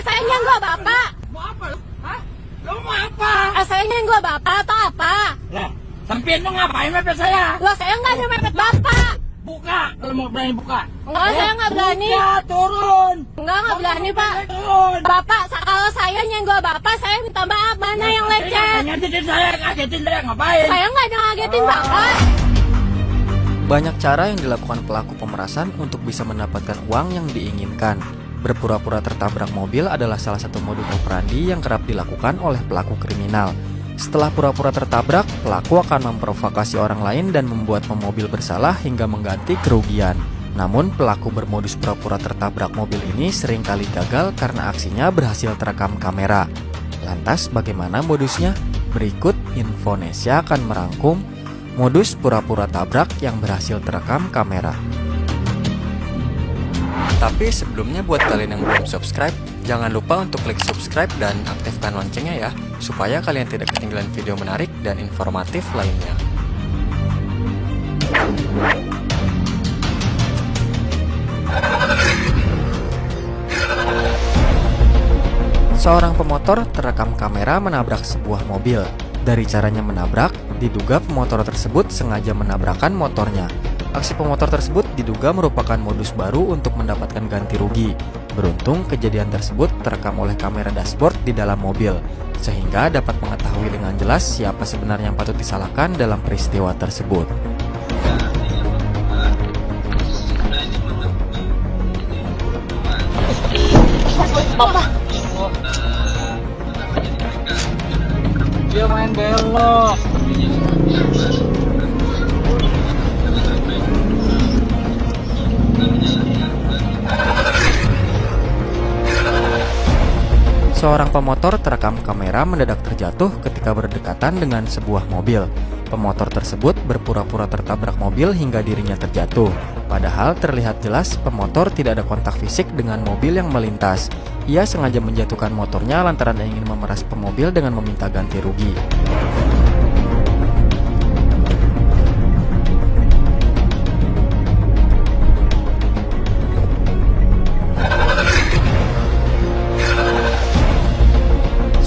saya nyenggol Bapak. Mau apa lu? Hah? Lu mau apa? Saya nyenggol Bapak atau apa? Lah, sampean mau ngapain mepet saya? Loh, saya nggak ada mepet Bapak. Buka, kalau mau berani buka. Enggak, saya nggak berani. Buka, turun. Nggak berani Pak. Turun. Bapak, kalau saya nyenggol Bapak, saya minta maaf. Mana yang lecet? Ngagetin saya ngapain? Saya nggak ada ngagetin Bapak. Banyak cara yang dilakukan pelaku pemerasan untuk bisa mendapatkan uang yang diinginkan. Berpura-pura tertabrak mobil adalah salah satu modus operandi yang kerap dilakukan oleh pelaku kriminal. Setelah pura-pura tertabrak, pelaku akan memprovokasi orang lain dan membuat pemobil bersalah hingga mengganti kerugian. Namun, pelaku bermodus pura-pura tertabrak mobil ini seringkali gagal karena aksinya berhasil terekam kamera. Lantas, bagaimana modusnya? Berikut Infonesia akan merangkum modus pura-pura tabrak yang berhasil terekam kamera. Tapi sebelumnya buat kalian yang belum subscribe, jangan lupa untuk klik subscribe dan aktifkan loncengnya ya, supaya kalian tidak ketinggalan video menarik dan informatif lainnya. Seorang pemotor terekam kamera menabrak sebuah mobil. Dari caranya menabrak, diduga pemotor tersebut sengaja menabrakkan motornya. Aksi pemotor tersebut diduga merupakan modus baru untuk mendapatkan ganti rugi. Beruntung kejadian tersebut terekam oleh kamera dashboard di dalam mobil, sehingga dapat mengetahui dengan jelas siapa sebenarnya yang patut disalahkan dalam peristiwa tersebut. Dia main belok. Seorang pemotor terekam kamera mendadak terjatuh ketika berdekatan dengan sebuah mobil. Pemotor tersebut berpura-pura tertabrak mobil hingga dirinya terjatuh. Padahal terlihat jelas pemotor tidak ada kontak fisik dengan mobil yang melintas. Ia sengaja menjatuhkan motornya lantaran ingin memeras pemobil dengan meminta ganti rugi.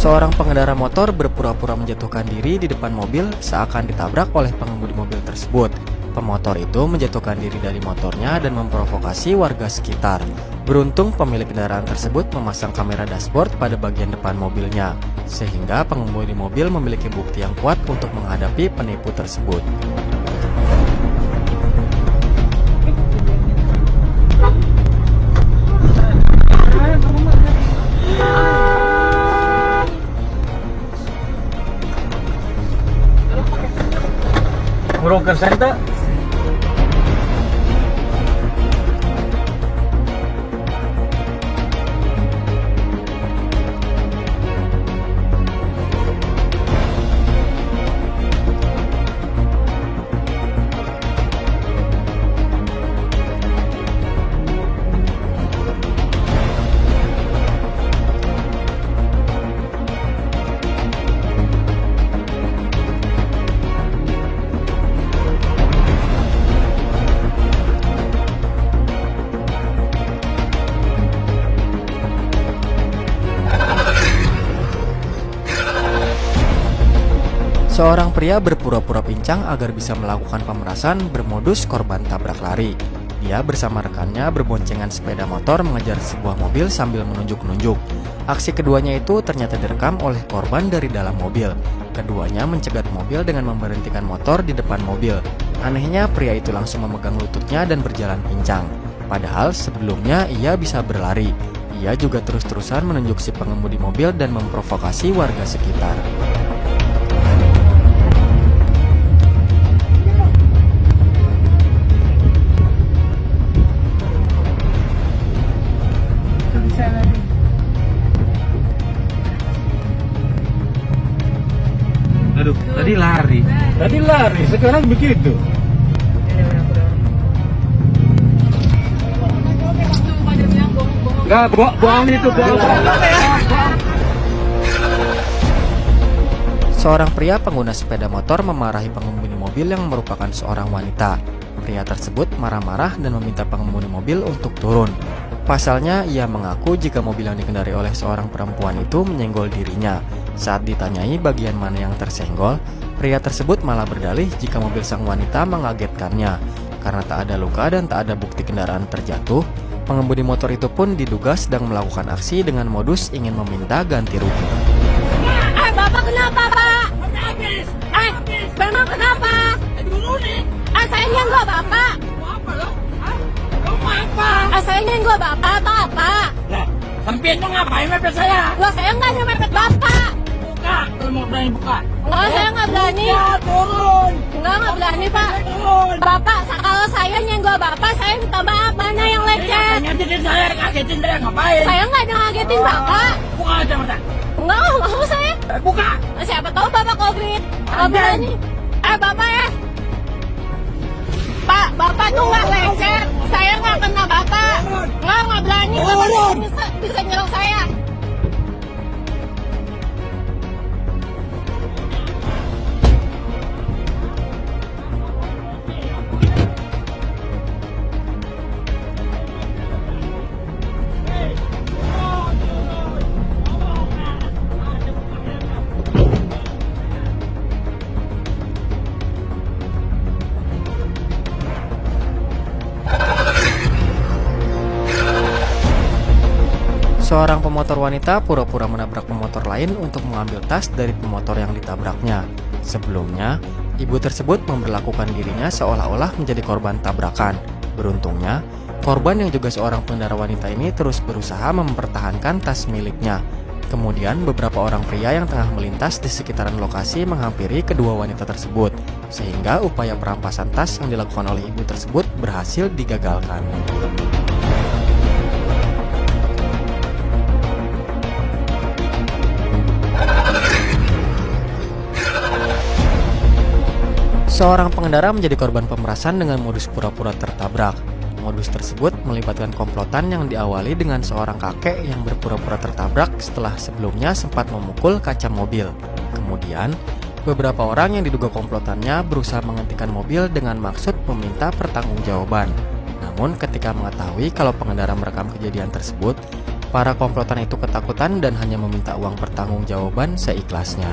Seorang pengendara motor berpura-pura menjatuhkan diri di depan mobil seakan ditabrak oleh pengemudi mobil tersebut. Pemotor itu menjatuhkan diri dari motornya dan memprovokasi warga sekitar. Beruntung pemilik kendaraan tersebut memasang kamera dashboard pada bagian depan mobilnya, sehingga pengemudi mobil memiliki bukti yang kuat untuk menghadapi penipu tersebut. Broker center. Seorang pria berpura-pura pincang agar bisa melakukan pemerasan bermodus korban tabrak lari. Dia bersama rekannya berboncengan sepeda motor mengejar sebuah mobil sambil menunjuk-nunjuk. Aksi keduanya itu ternyata direkam oleh korban dari dalam mobil. Keduanya mencegat mobil dengan memberhentikan motor di depan mobil. Anehnya pria itu langsung memegang lututnya dan berjalan pincang. Padahal sebelumnya ia bisa berlari. Ia juga terus-terusan menunjuk si pengemudi mobil dan memprovokasi warga sekitar. Aduh, tadi lari, sekarang begitu. Enggak, bohong itu, bohong. Seorang pria pengguna sepeda motor memarahi pengemudi mobil yang merupakan seorang wanita. Pria tersebut marah-marah dan meminta pengemudi mobil untuk turun. Pasalnya, ia mengaku jika mobil yang dikendarai oleh seorang perempuan itu menyenggol dirinya. Saat ditanyai bagian mana yang tersenggol, pria tersebut malah berdalih jika mobil sang wanita mengagetkannya. Karena tak ada luka dan tak ada bukti kendaraan terjatuh, pengemudi motor itu pun diduga sedang melakukan aksi dengan modus ingin meminta ganti rugi. Bapak kenapa, Pak? Memang kenapa? Saya nyenggol Bapak. Saya nyenggol Bapak atau apa? Sampai itu ngapain mepet saya? Loh, saya nggak nyemepet Bapak. Buka, kalau mau berani buka. Enggak, saya nggak berani. Turun. Nggak berani, Pak. Turun. Bapak, kalau saya nyenggol Bapak, saya minta maaf. Mana yang lecet? Ngagetin saya, ngagetin saya ngapain? Saya nggak ada ngagetin Bapak. Buka aja mata. Enggak mau saya. Buka. Siapa tahu Bapak COVID. Nggak berani. Bapak ya. Pak, Bapak tuh nggak lecet. Saya nggak kena Bapak. Nggak berani. Bapak bisa nyerang saya. Seorang pemotor wanita pura-pura menabrak pemotor lain untuk mengambil tas dari pemotor yang ditabraknya. Sebelumnya, ibu tersebut memperlakukan dirinya seolah-olah menjadi korban tabrakan. Beruntungnya, korban yang juga seorang pengendara wanita ini terus berusaha mempertahankan tas miliknya. Kemudian, beberapa orang pria yang tengah melintas di sekitaran lokasi menghampiri kedua wanita tersebut, sehingga upaya perampasan tas yang dilakukan oleh ibu tersebut berhasil digagalkan. Seorang pengendara menjadi korban pemerasan dengan modus pura-pura tertabrak. Modus tersebut melibatkan komplotan yang diawali dengan seorang kakek yang berpura-pura tertabrak setelah sebelumnya sempat memukul kaca mobil. Kemudian, beberapa orang yang diduga komplotannya berusaha menghentikan mobil dengan maksud meminta pertanggungjawaban. Namun ketika mengetahui kalau pengendara merekam kejadian tersebut, para komplotan itu ketakutan dan hanya meminta uang pertanggungjawaban seikhlasnya.